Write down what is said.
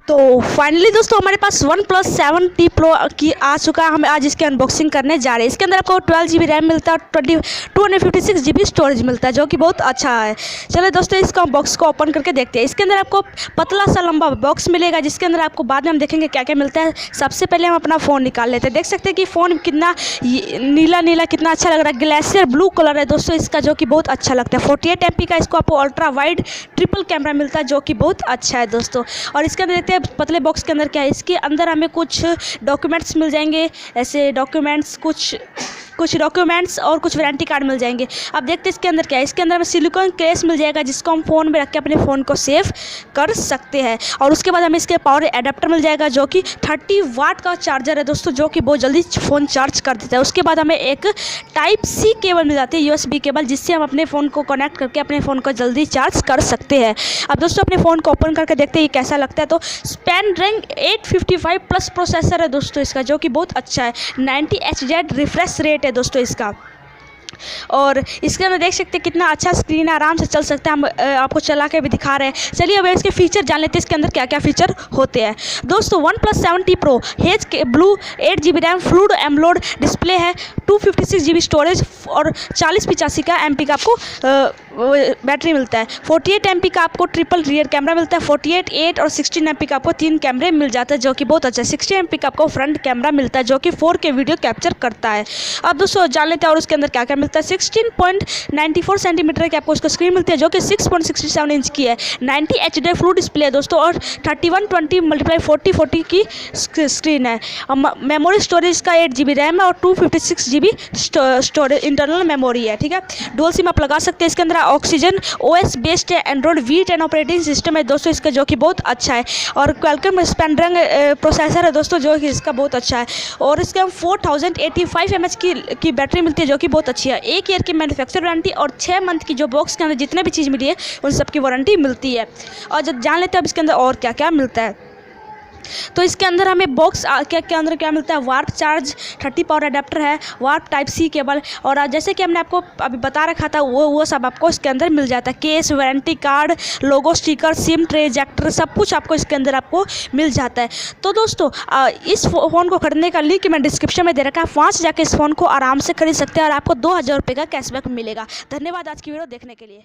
तो फाइनली दोस्तों हमारे पास OnePlus 7T Pro की आ चुका है। हम आज इसकी अनबॉक्सिंग करने जा रहे हैं। इसके अंदर आपको 12GB रैम मिलता है और 256GB स्टोरेज मिलता है, जो कि बहुत अच्छा है। चलो दोस्तों इसका बॉक्स को ओपन करके देखते हैं। इसके अंदर आपको पतला सा लंबा बॉक्स मिलेगा, जिसके अंदर आपको बाद में हम देखेंगे क्या क्या मिलता है। सबसे पहले हम अपना फ़ोन निकाल लेते हैं। देख सकते हैं कि फ़ोन कितना नीला नीला कितना अच्छा लग रहा है। ग्लेशियर ब्लू कलर है दोस्तों इसका, जो कि बहुत अच्छा लगता है। 48 MP का इसको आपको अल्ट्रा वाइड ट्रिपल कैमरा मिलता है, जो कि बहुत अच्छा है दोस्तों। और इसके अंदर देखते हैं पतले बॉक्स के अंदर क्या है। इसके अंदर हमें कुछ डॉक्यूमेंट्स मिल जाएंगे, ऐसे डॉक्यूमेंट्स कुछ डॉक्यूमेंट्स और कुछ वारंटी कार्ड मिल जाएंगे। अब देखते हैं इसके अंदर क्या है। इसके अंदर हमें सिलिकॉन केस मिल जाएगा, जिसको हम फ़ोन में रख के अपने फ़ोन को सेव कर सकते हैं। और उसके बाद हमें इसके पावर एडाप्टर मिल जाएगा, जो कि 30 वाट का चार्जर है दोस्तों, जो कि बहुत जल्दी फ़ोन चार्ज कर देता है। उसके बाद हमें एक Type-C केबल मिल जाती है, USB केबल, जिससे हम अपने फ़ोन को कनेक्ट करके अपने फ़ोन को जल्दी चार्ज कर सकते हैं। अब दोस्तों अपने फ़ोन को ओपन करके देखते हैं ये कैसा लगता है। तो स्नैपड्रैगन 855+ प्रोसेसर है दोस्तों इसका, जो कि बहुत अच्छा है। 90 Hz रिफ्रेश रेट है दोस्तों इसका। और इसके अंदर देख सकते हैं कितना अच्छा स्क्रीन है, आराम से चल सकता है। हम आपको चला के भी दिखा रहे हैं। चलिए अब इसके फीचर जान लेते हैं, इसके अंदर क्या क्या फीचर होते हैं। दोस्तों OnePlus 7T Pro हेज के blue 8GB RAM, fluid AMOLED display है, 256GB स्टोरेज और 4085 का MP का आपको बैटरी मिलता है। 48 MP का आपको ट्रिपल रियर कैमरा मिलता है। 48, 8 और 16 MP का आपको 3 कैमरे मिल जाता है, जो कि बहुत अच्छा है। 60 MP का आपको फ्रंट कैमरा मिलता है, जो कि 4K वीडियो कैप्चर करता है। अब दोस्तों जान लेते हैं और उसके अंदर क्या क्या मिलता है। 16.94 सेंटीमीटर की आपको उसको स्क्रीन मिलती है, जो कि 6.67 इंच की है। 90 HD फुल डिस्प्ले है दोस्तों, और 3120x4040 की स्क्रीन है। मेमोरी स्टोरेज का 8GB रैम है और 256GB स्टोरेज इंटरनल मेमोरी है। ठीक है, डुअल सिम आप लगा सकते हैं। इसके अंदर ऑक्सीजन OS बेस्ड है, एंड्रॉइड V10 ऑपरेटिंग सिस्टम है दोस्तों इसका, जो कि बहुत अच्छा है। और क्वालकॉम स्नैपड्रैगन प्रोसेसर है दोस्तों, जो कि इसका बहुत अच्छा है। और इसके हम 4085 mAh की बैटरी मिलती है, जो कि बहुत अच्छी है। 1 ईयर की मैन्युफैक्चर वारंटी और 6 मंथ की जो बॉक्स के अंदर जितने भी चीज़ मिली है उन सब की वारंटी मिलती है। और जब जान लेते हैं अब इसके अंदर और क्या क्या मिलता है। तो इसके अंदर हमें बॉक्स के अंदर क्या मिलता है। वार्प चार्ज, 30 पावर अडेप्टर है, वार्प Type-C केबल, और जैसे कि हमने आपको अभी बता रखा था वो सब आपको इसके अंदर मिल जाता है। केस, वारंटी कार्ड, लोगो स्टिकर, सिम ट्रे, इजेक्टर, सब कुछ आपको इसके अंदर आपको मिल जाता है। तो दोस्तों इस फ़ोन को खरीदने का लिंक मैं डिस्क्रिप्शन में दे रखा है। वहाँ से जाकर इस फ़ोन को आराम से खरीद सकते हैं और आपको 2000 रुपये का कैशबैक मिलेगा। धन्यवाद आज की वीडियो देखने के लिए।